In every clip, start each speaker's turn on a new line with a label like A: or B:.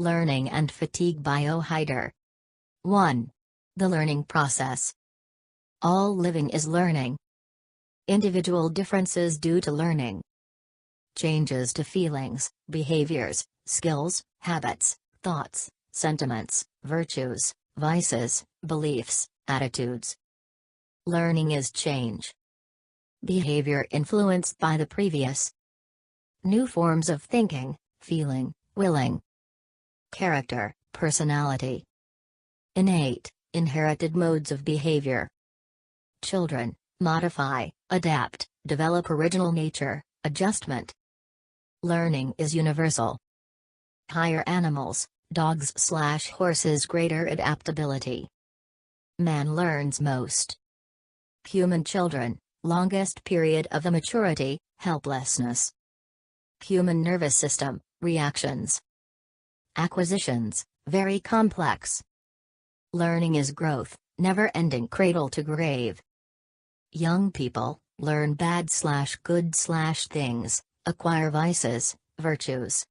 A: Learning and Fatigue by Ohidur. 1. The learning process. All living is learning. Individual differences due to learning. Changes to feelings, behaviors, skills, habits, thoughts, sentiments, virtues, vices, beliefs, attitudes. Learning is change. Behavior influenced by the previous. New forms of thinking, feeling, willing. Character, personality. Innate, inherited modes of behavior. Children, modify, adapt, develop original nature, adjustment. Learning is universal. Higher animals, dogs/horses greater adaptability. Man learns most. Human children, longest period of immaturity, helplessness. Human nervous system, reactions. Acquisitions, very complex. Learning is growth, never-ending cradle to grave. Young people, learn bad/good/things, acquire vices, virtues.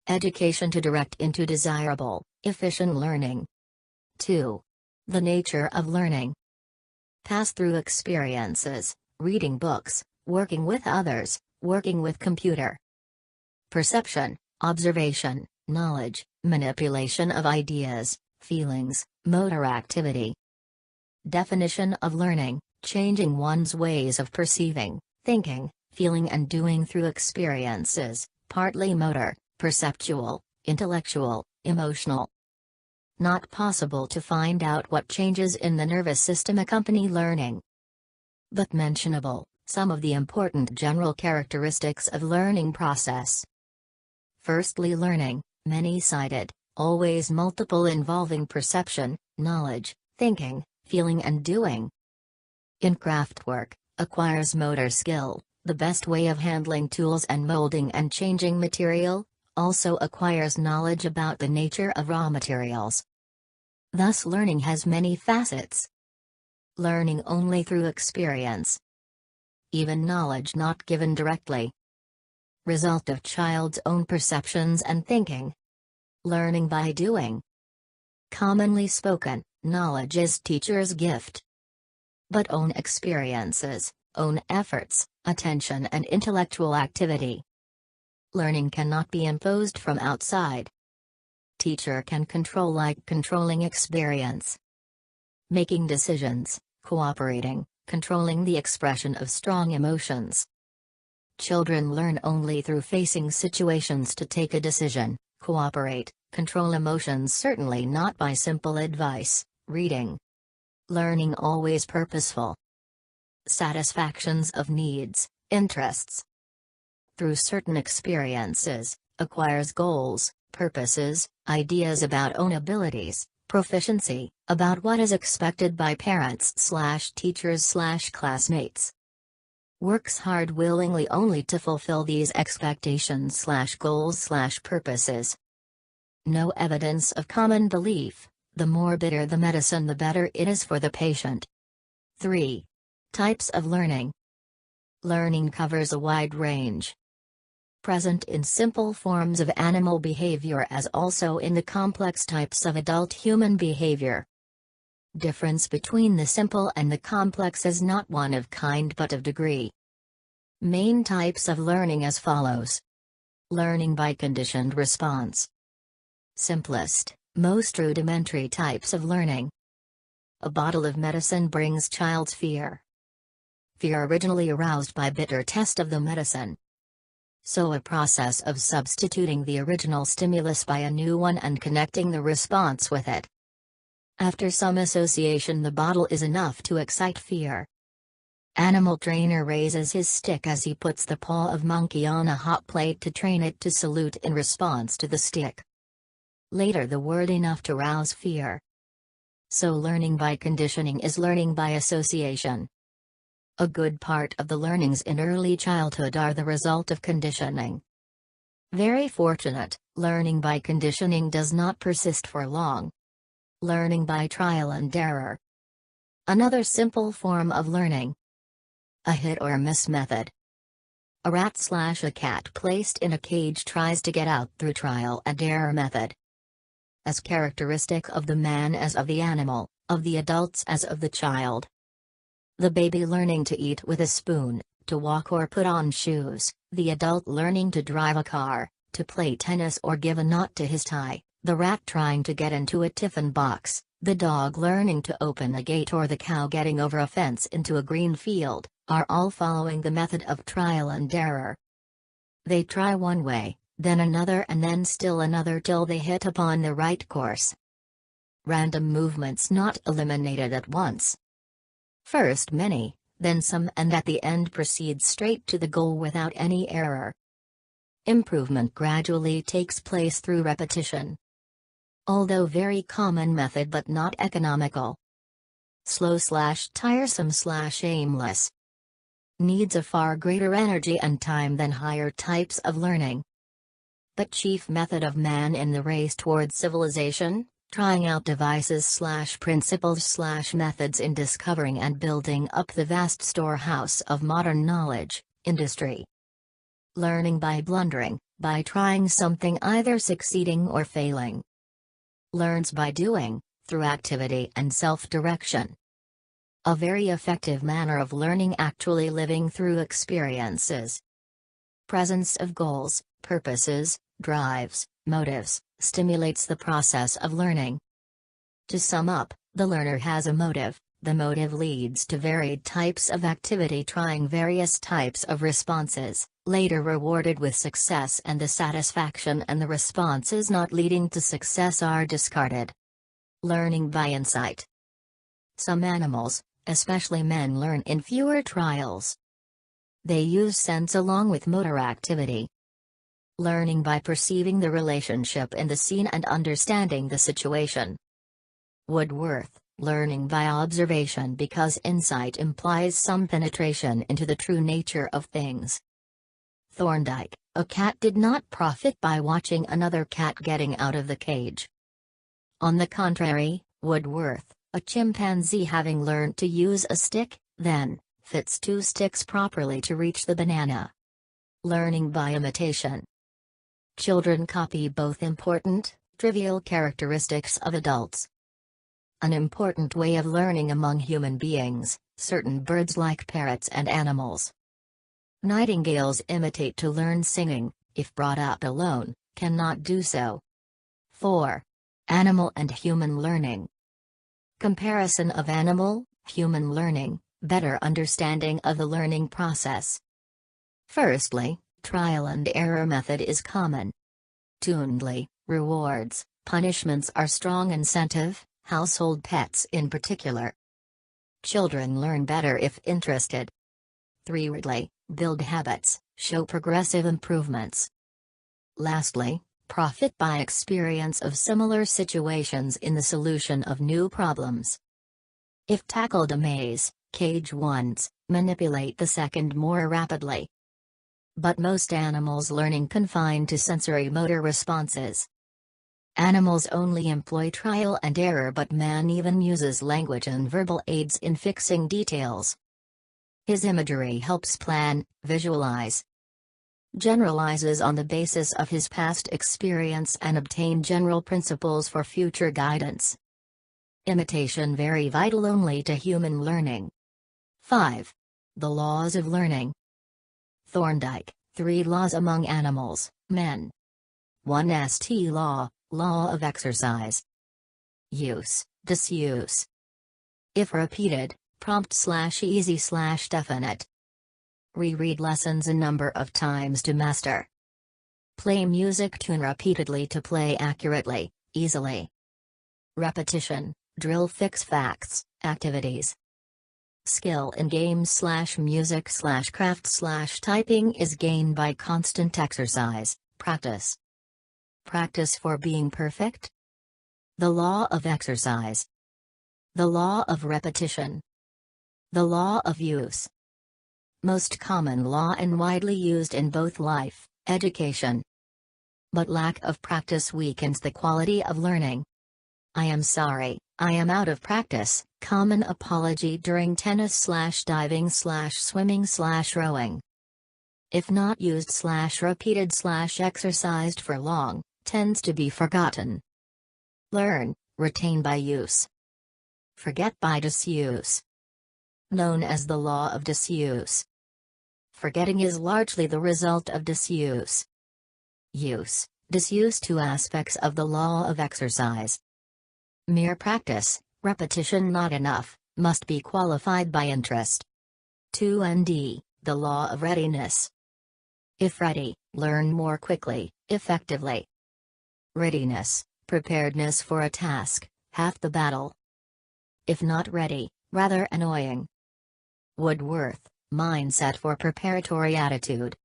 A: Education to direct into desirable, efficient learning. 2. The nature of learning. Pass through experiences, reading books, working with others, working with computer. Perception, observation, knowledge, manipulation of ideas, feelings, motor activity. Definition of learning, changing one's ways of perceiving, thinking, feeling and doing through experiences, partly motor, perceptual, intellectual, emotional. Not possible to find out what changes in the nervous system accompany learning. But mentionable, some of the important general characteristics of learning process. Firstly, learning, many-sided, always multiple, involving perception, knowledge, thinking, feeling and doing. In craftwork, acquires motor skill, the best way of handling tools and molding and changing material, also acquires knowledge about the nature of raw materials. Thus learning has many facets. Learning only through experience. Even knowledge not given directly. Result of child's own perceptions and thinking. Learning by doing. Commonly spoken, knowledge is teacher's gift. But own experiences, own efforts, attention and intellectual activity. Learning cannot be imposed from outside. Teacher can control like controlling experience. Making decisions, cooperating, controlling the expression of strong emotions. Children learn only through facing situations to take a decision, cooperate, control emotions, certainly not by simple advice, reading. Learning always purposeful. Satisfactions of needs, interests. Through certain experiences, acquires goals, purposes, ideas about own abilities, proficiency, about what is expected by parents/teachers/classmates. Works hard willingly only to fulfill these expectations/goals/purposes. No evidence of common belief, the more bitter the medicine the better it is for the patient. 3. Types of learning. Learning covers a wide range. Present in simple forms of animal behavior as also in the complex types of adult human behavior. Difference between the simple and the complex is not one of kind but of degree. Main types of learning as follows. Learning by conditioned response. Simplest, most rudimentary types of learning. A bottle of medicine brings child's fear. Fear originally aroused by bitter taste of the medicine. So a process of substituting the original stimulus by a new one and connecting the response with it. After some association, the bottle is enough to excite fear. Animal trainer raises his stick as he puts the paw of monkey on a hot plate to train it to salute in response to the stick. Later, the word enough to rouse fear. So learning by conditioning is learning by association. A good part of the learnings in early childhood are the result of conditioning. Very fortunate, learning by conditioning does not persist for long. Learning by trial and error. Another simple form of learning. A hit or miss method. A rat/a cat placed in a cage tries to get out through trial and error method. As characteristic of the man as of the animal, of the adults as of the child. The baby learning to eat with a spoon, to walk or put on shoes, the adult learning to drive a car, to play tennis or give a knot to his tie, the rat trying to get into a tiffin box, the dog learning to open a gate or the cow getting over a fence into a green field, are all following the method of trial and error. They try one way, then another and then still another till they hit upon the right course. Random movements not eliminated at once. First many, then some, and at the end proceed straight to the goal without any error. Improvement gradually takes place through repetition. Although very common method but not economical. Slow/tiresome/aimless. Needs a far greater energy and time than higher types of learning. But chief method of man in the race towards civilization, trying out devices/principles/methods in discovering and building up the vast storehouse of modern knowledge, industry. Learning by blundering, by trying something either succeeding or failing. Learns by doing, through activity and self-direction. A very effective manner of learning actually living through experiences. Presence of goals, purposes, drives, motives, stimulates the process of learning. To sum up, the learner has a motive, the motive leads to varied types of activity trying various types of responses, later rewarded with success, and the satisfaction and the responses not leading to success are discarded. Learning by insight. Some animals, especially men, learn in fewer trials. They use sense along with motor activity. Learning by perceiving the relationship in the scene and understanding the situation. Woodworth, learning by observation because insight implies some penetration into the true nature of things. Thorndike, a cat did not profit by watching another cat getting out of the cage. On the contrary, Woodworth, a chimpanzee having learned to use a stick, then, fits two sticks properly to reach the banana. Learning by imitation. Children copy both important, trivial characteristics of adults. An important way of learning among human beings, certain birds like parrots and animals. Nightingales imitate to learn singing, if brought up alone, cannot do so. 4. Animal and human learning. Comparison of animal, human learning, better understanding of the learning process. Firstly, trial and error method is common. Tunedly, rewards, punishments are strong incentive, household pets in particular. Children learn better if interested. 3. Readily, build habits, show progressive improvements. Lastly, profit by experience of similar situations in the solution of new problems. If tackled amaze, cage once, manipulate the second more rapidly. But most animals learning confined to sensory motor responses. Animals only employ trial and error, but man even uses language and verbal aids in fixing details. His imagery helps plan, visualize. Generalizes on the basis of his past experience and obtain general principles for future guidance. Imitation very vital only to human learning. 5. The laws of learning. Thorndike, 3 laws among animals, men. 1 St. law, law of exercise. Use, disuse. If repeated, prompt/easy/definite. Reread lessons a number of times to master. Play music tune repeatedly to play accurately, easily. Repetition, drill fix facts, activities. Skill in games/music/craft/typing is gained by constant exercise, practice. Practice for being perfect? The law of exercise. The law of repetition. The law of use. Most common law and widely used in both life, education. But lack of practice weakens the quality of learning. I am sorry, I am out of practice, common apology during tennis/diving/swimming/rowing. if not used/repeated/exercised for long, tends to be forgotten. Learn, retain by use. Forget by disuse. Known as the law of disuse. Forgetting is largely the result of disuse. Use, disuse, two aspects of the law of exercise. Mere practice, repetition not enough, must be qualified by interest. 2nd, the law of readiness. If ready, learn more quickly, effectively. Readiness, preparedness for a task, half the battle. If not ready, rather annoying. Woodworth, mindset for preparatory attitude.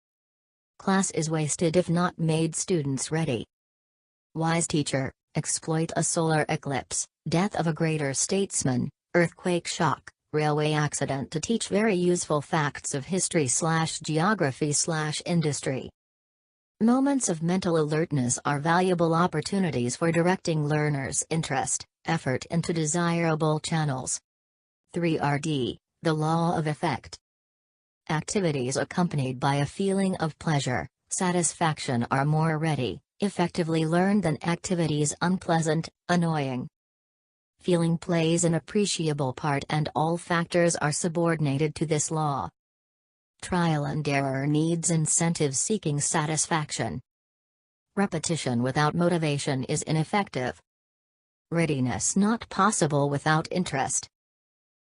A: Class is wasted if not made students ready. Wise teacher, exploit a solar eclipse, death of a greater statesman, earthquake shock, railway accident to teach very useful facts of history/geography/industry. Moments of mental alertness are valuable opportunities for directing learners' interest, effort into desirable channels. 3rd, the law of effect. Activities accompanied by a feeling of pleasure, satisfaction are more ready, effectively learned than activities unpleasant, annoying. Feeling plays an appreciable part and all factors are subordinated to this law. Trial and error needs incentive seeking satisfaction. Repetition without motivation is ineffective. Readiness not possible without interest.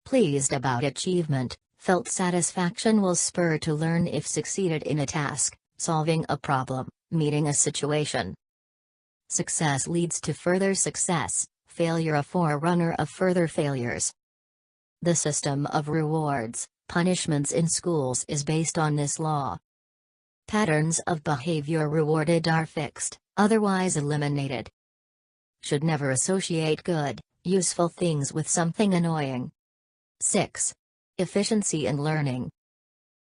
A: Pleased about achievement, felt satisfaction will spur to learn if succeeded in a task, solving a problem, meeting a situation. Success leads to further success, failure a forerunner of further failures. The system of rewards, punishments in schools is based on this law. Patterns of behavior rewarded are fixed, otherwise eliminated. Should never associate good, useful things with something annoying. 6. Efficiency in learning.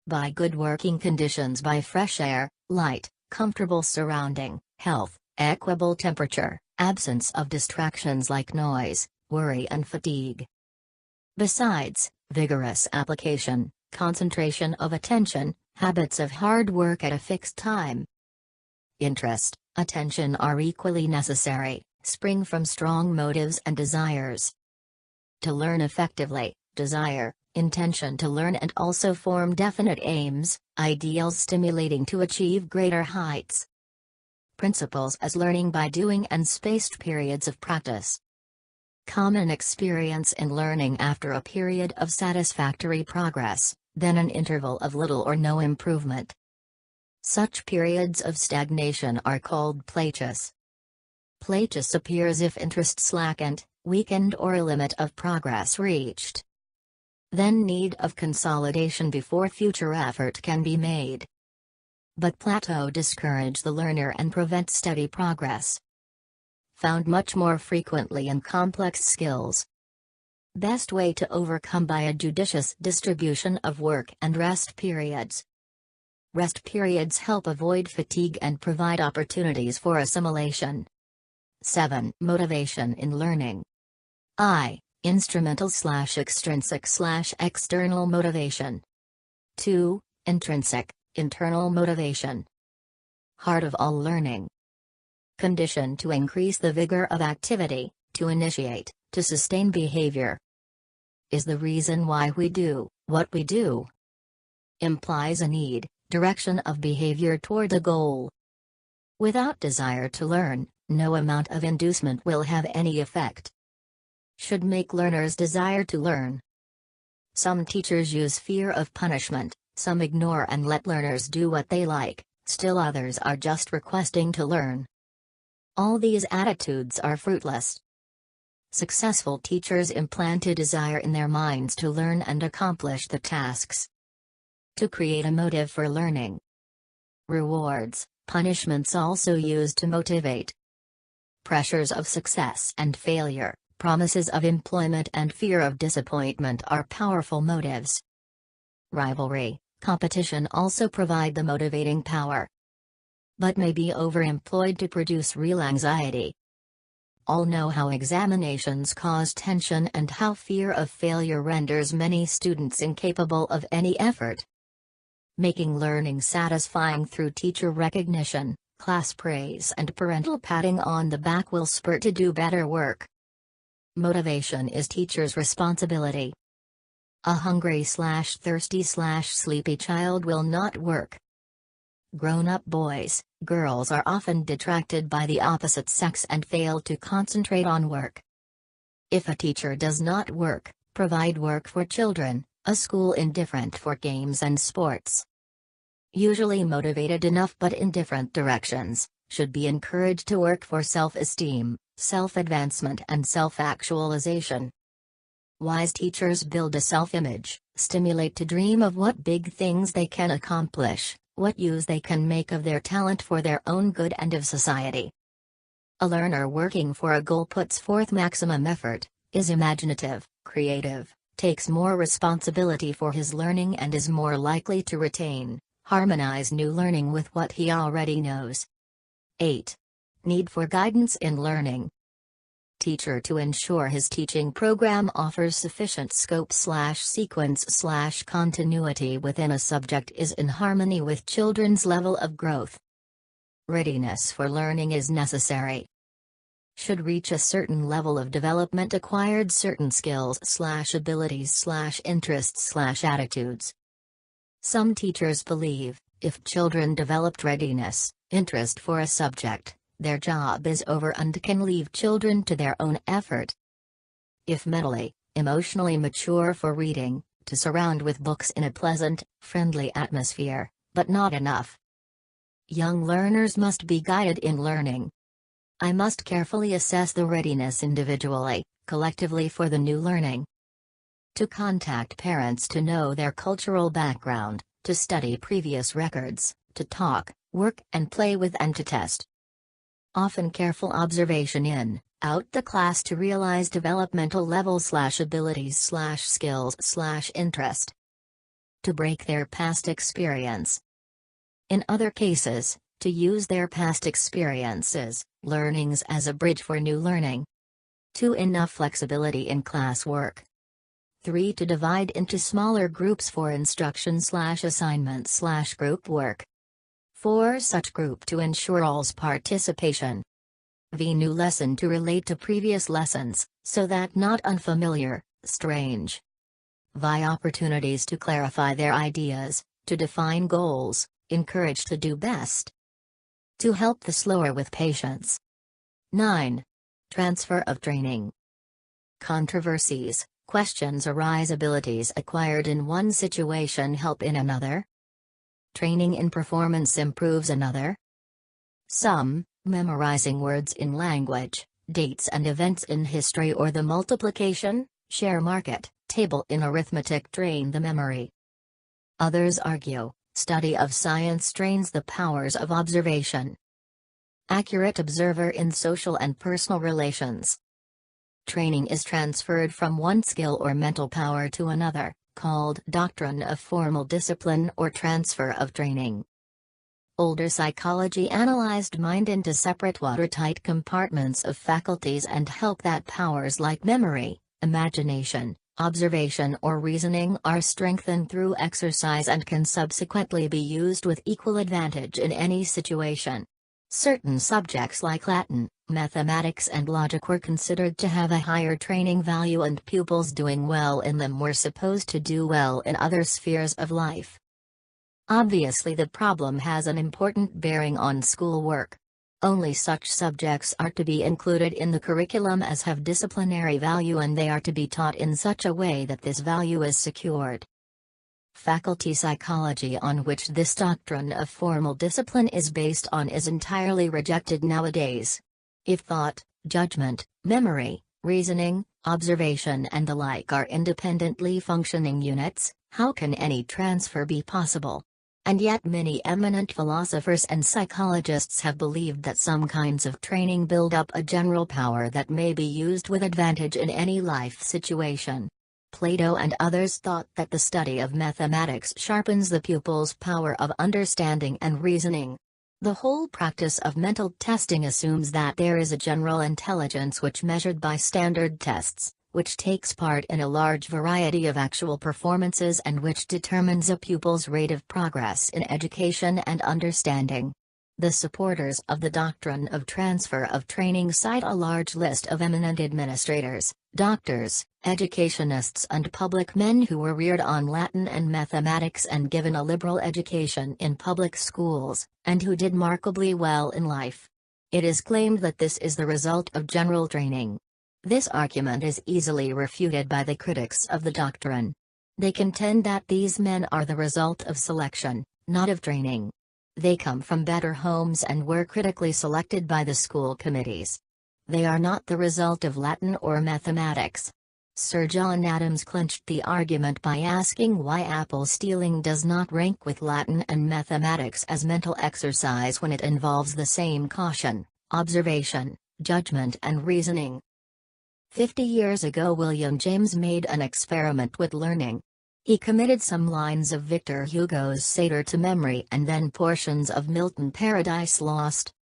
A: By good working conditions, by fresh air, light, comfortable surrounding, health, equable temperature, absence of distractions like noise, worry and fatigue. Besides, vigorous application, concentration of attention, habits of hard work at a fixed time. Interest, attention are equally necessary, spring from strong motives and desires. To learn effectively, desire, intention to learn and also form definite aims, ideals stimulating to achieve greater heights. Principles as learning by doing and spaced periods of practice. Common experience in learning after a period of satisfactory progress, then an interval of little or no improvement. Such periods of stagnation are called plateaus. Plateaus appears if interest slackened, weakened or a limit of progress reached. Then need of consolidation before future effort can be made. But plateau discourage the learner and prevent steady progress. Found much more frequently in complex skills. Best way to overcome by a judicious distribution of work and rest periods. Rest periods help avoid fatigue and provide opportunities for assimilation. 7. Motivation in learning. I. Instrumental/extrinsic/external motivation. 2. Intrinsic, internal motivation. Heart of all learning. Condition to increase the vigor of activity, to initiate, to sustain behavior. Is the reason why we do what we do. Implies a need, direction of behavior toward a goal. Without desire to learn, no amount of inducement will have any effect. Should make learners desire to learn. Some teachers use fear of punishment, some ignore and let learners do what they like, still others are just requesting to learn. All these attitudes are fruitless. Successful teachers implant a desire in their minds to learn and accomplish the tasks. To create a motive for learning. Rewards, punishments also used to motivate. Pressures of success and failure, promises of employment and fear of disappointment are powerful motives. Rivalry, competition also provide the motivating power. But may be overemployed to produce real anxiety. All know how examinations cause tension and how fear of failure renders many students incapable of any effort. making learning satisfying through teacher recognition, class praise and parental patting on the back will spur to do better work. Motivation is teacher's responsibility. A hungry/thirsty/sleepy child will not work. Grown-up boys, girls are often detracted by the opposite sex and fail to concentrate on work. If a teacher does not work, provide work for children, a school indifferent for games and sports. Usually motivated enough but in different directions, should be encouraged to work for self-esteem, self-advancement and self-actualization. Wise teachers build a self-image, stimulate to dream of what big things they can accomplish, what use they can make of their talent for their own good and of society. A learner working for a goal puts forth maximum effort, is imaginative, creative, takes more responsibility for his learning and is more likely to retain, harmonize new learning with what he already knows. 8. Need for guidance in learning. Teacher to ensure his teaching program offers sufficient scope/sequence/continuity within a subject is in harmony with children's level of growth. Readiness for learning is necessary. Should reach a certain level of development acquired certain skills/abilities/interests/attitudes. Some teachers believe, if children developed readiness, interest for a subject, their job is over and can leave children to their own effort. If mentally, emotionally mature for reading, to surround with books in a pleasant, friendly atmosphere, but not enough. Young learners must be guided in learning. I must carefully assess the readiness individually, collectively for the new learning. To contact parents to know their cultural background, to study previous records, to talk, work and play with and to test. Often careful observation in, out the class to realize developmental levels/abilities/skills/interest. To break their past experience. In other cases, to use their past experiences, learnings as a bridge for new learning. 2. Enough flexibility in class work. 3. To divide into smaller groups for instruction/assignment/group work. 4. Such group to ensure all's participation. New lesson to relate to previous lessons, so that not unfamiliar, strange. Opportunities to clarify their ideas, to define goals, encourage to do best. To help the slower with patience. 9. Transfer of training. Controversies, questions arise. Abilities acquired in one situation help in another. Training in performance improves another. Some, memorizing words in language, dates and events in history or the multiplication, share market, table in arithmetic train the memory. Others argue, study of science trains the powers of observation. Accurate observer in social and personal relations. Training is transferred from one skill or mental power to another, called doctrine of formal discipline or transfer of training. Older psychology analyzed mind into separate watertight compartments of faculties and help that powers like memory, imagination, observation or reasoning are strengthened through exercise and can subsequently be used with equal advantage in any situation. Certain subjects like Latin, mathematics and logic were considered to have a higher training value and pupils doing well in them were supposed to do well in other spheres of life. Obviously the problem has an important bearing on schoolwork. Only such subjects are to be included in the curriculum as have disciplinary value and they are to be taught in such a way that this value is secured. Faculty psychology on which this doctrine of formal discipline is based on is entirely rejected nowadays. If thought, judgment, memory, reasoning, observation and the like are independently functioning units, how can any transfer be possible? And yet many eminent philosophers and psychologists have believed that some kinds of training build up a general power that may be used with advantage in any life situation. Plato and others thought that the study of mathematics sharpens the pupil's power of understanding and reasoning. The whole practice of mental testing assumes that there is a general intelligence which measured by standard tests, which takes part in a large variety of actual performances and which determines a pupil's rate of progress in education and understanding. The supporters of the doctrine of transfer of training cite a large list of eminent administrators, doctors, educationists and public men who were reared on Latin and mathematics and given a liberal education in public schools, and who did remarkably well in life. It is claimed that this is the result of general training. This argument is easily refuted by the critics of the doctrine. They contend that these men are the result of selection, not of training. They come from better homes and were critically selected by the school committees. They are not the result of Latin or mathematics. Sir John Adams clinched the argument by asking why apple stealing does not rank with Latin and mathematics as mental exercise when it involves the same caution, observation, judgment and reasoning. 50 years ago William James made an experiment with learning. He committed some lines of Victor Hugo's Satyr to memory and then portions of Milton's Paradise Lost.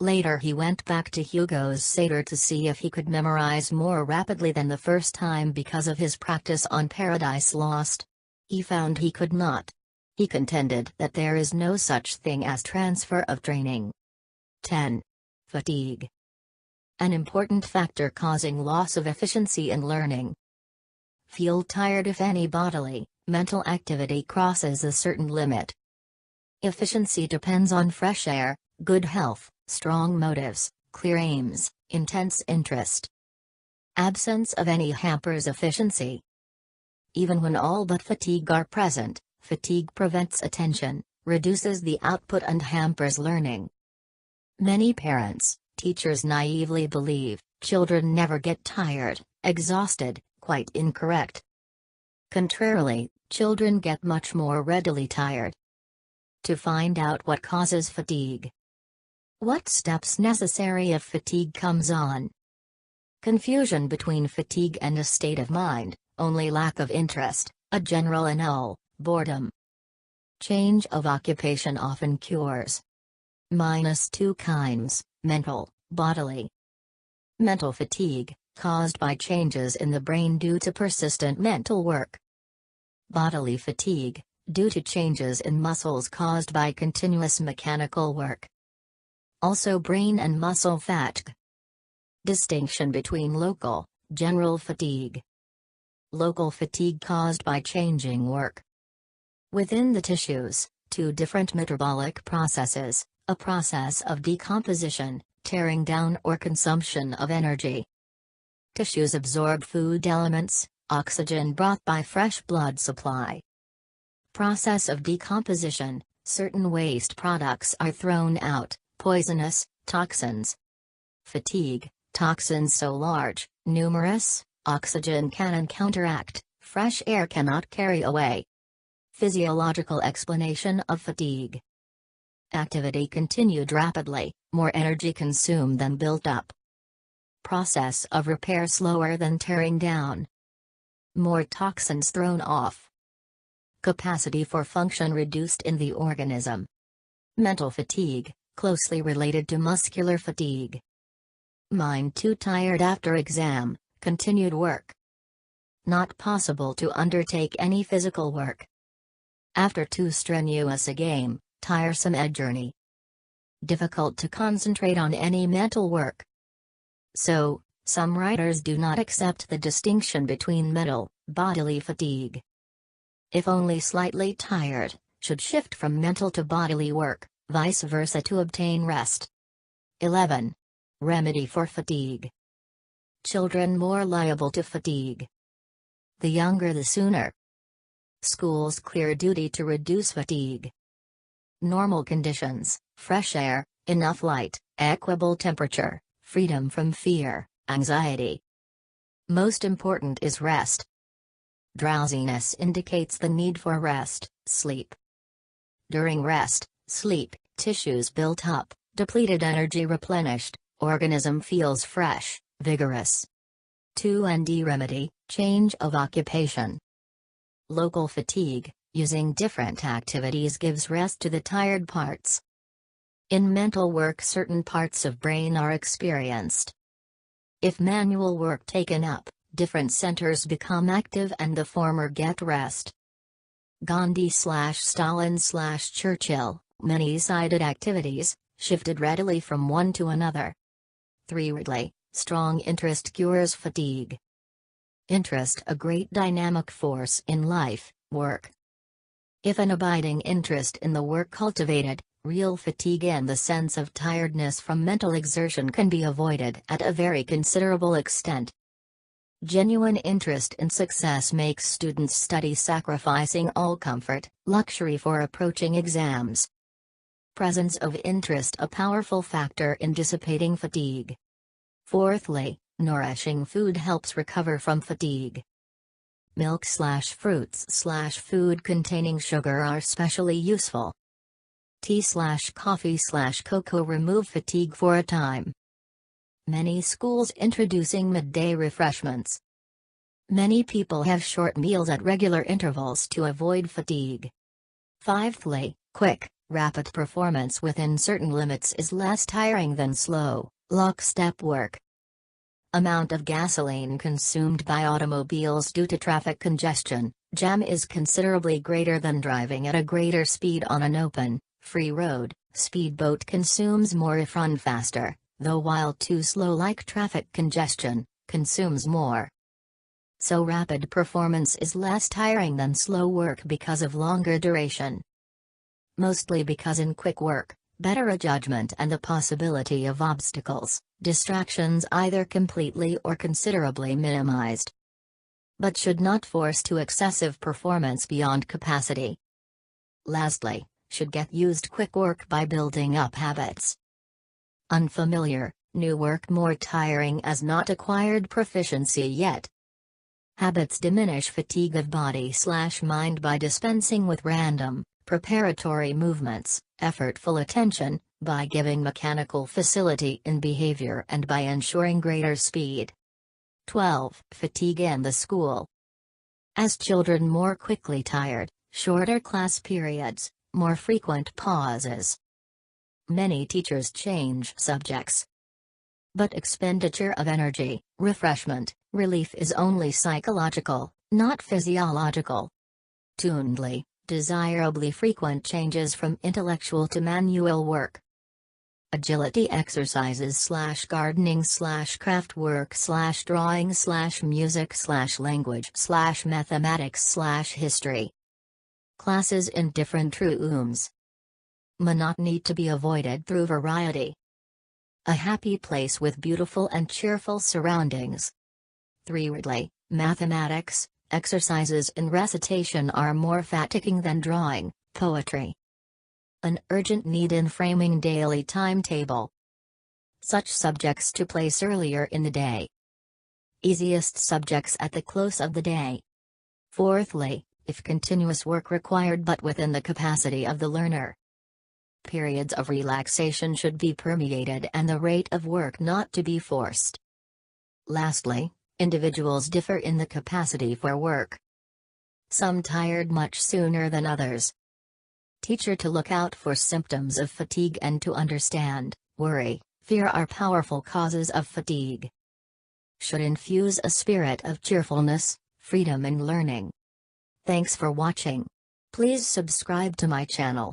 A: Later he went back to Hugo's Satyr to see if he could memorize more rapidly than the first time because of his practice on Paradise Lost. He found he could not. He contended that there is no such thing as transfer of training. 10. Fatigue. An important factor causing loss of efficiency in learning. Feel tired if any bodily, mental activity crosses a certain limit. Efficiency depends on fresh air, good health, strong motives, clear aims, intense interest. Absence of any hampers efficiency. Even when all but fatigue are present, fatigue prevents attention, reduces the output and hampers learning. Many parents, teachers naively believe, children never get tired, exhausted. Quite incorrect. Contrarily, children get much more readily tired. To find out what causes fatigue. What steps necessary if fatigue comes on? Confusion between fatigue and a state of mind, only lack of interest, a general annul, boredom. Change of occupation often cures. -2 kinds, mental, bodily. Mental fatigue, caused by changes in the brain due to persistent mental work. Bodily fatigue, due to changes in muscles caused by continuous mechanical work. Also brain and muscle fatigue. Distinction between local, general fatigue. Local fatigue caused by changing work. Within the tissues, two different metabolic processes, a process of decomposition, tearing down or consumption of energy. Tissues absorb food elements, oxygen brought by fresh blood supply. Process of decomposition, certain waste products are thrown out, poisonous, toxins. Fatigue, toxins so large, numerous, oxygen can counteract, fresh air cannot carry away. Physiological explanation of fatigue. Activity continued rapidly, more energy consumed than built up. Process of repair slower than tearing down. More toxins thrown off. Capacity for function reduced in the organism. Mental fatigue, closely related to muscular fatigue. Mind too tired after exam, continued work. Not possible to undertake any physical work. After too strenuous a game, tiresome a journey. Difficult to concentrate on any mental work. So, some writers do not accept the distinction between mental, bodily fatigue. If only slightly tired, should shift from mental to bodily work, vice versa to obtain rest. 11. Remedy for fatigue. Children more liable to fatigue. The younger the sooner. School's clear duty to reduce fatigue. Normal conditions, fresh air, enough light, equable temperature, freedom from fear, anxiety. Most important is rest. Drowsiness indicates the need for rest, sleep. During rest, sleep, tissues built up, depleted energy replenished, organism feels fresh, vigorous. 2. Remedy, change of occupation. Local fatigue, using different activities gives rest to the tired parts. In mental work certain parts of brain are experienced. If manual work taken up, different centers become active and the former get rest. Gandhi/Stalin/Churchill, many-sided activities, shifted readily from one to another. 3. Ridley, strong interest cures fatigue. Interest, a great dynamic force in life, work. If an abiding interest in the work cultivated, real fatigue and the sense of tiredness from mental exertion can be avoided at a very considerable extent. Genuine interest in success makes students study sacrificing all comfort, luxury for approaching exams. Presence of interest, a powerful factor in dissipating fatigue. Fourthly, nourishing food helps recover from fatigue. Milk/fruits/food containing sugar are especially useful. Tea/coffee/cocoa remove fatigue for a time. Many schools introducing midday refreshments. Many people have short meals at regular intervals to avoid fatigue. Fifthly, quick, rapid performance within certain limits is less tiring than slow, lockstep work. Amount of gasoline consumed by automobiles due to traffic congestion, jam is considerably greater than driving at a greater speed on an open, free road. Speedboat consumes more if run faster, though while too slow like traffic congestion, consumes more. So rapid performance is less tiring than slow work because of longer duration. Mostly because in quick work, better a judgment and the possibility of obstacles, distractions either completely or considerably minimized. But should not force to excessive performance beyond capacity. Lastly, should get used quick work by building up habits. Unfamiliar, new work more tiring as not acquired proficiency yet. Habits diminish fatigue of body/mind by dispensing with random, preparatory movements, effortful attention, by giving mechanical facility in behavior and by ensuring greater speed. 12. Fatigue in the school. As children more quickly tired, shorter class periods, more frequent pauses. Many teachers change subjects. But expenditure of energy, refreshment, relief is only psychological, not physiological. Tunedly, desirably frequent changes from intellectual to manual work. Agility exercises/gardening/craft work/drawing/music/language/mathematics/history. Classes in different rooms. Monotony to be avoided through variety. A happy place with beautiful and cheerful surroundings. 3. Ridley, mathematics, exercises in recitation are more fatiguing than drawing, poetry. An urgent need in framing daily timetable. Such subjects to place earlier in the day. Easiest subjects at the close of the day. Fourthly, if continuous work required but within the capacity of the learner. Periods of relaxation should be permeated and the rate of work not to be forced. Lastly, individuals differ in the capacity for work. Some tired much sooner than others. Teacher to look out for symptoms of fatigue and to understand, worry, fear are powerful causes of fatigue. Should infuse a spirit of cheerfulness, freedom in learning. Thanks for watching. Please subscribe to my channel.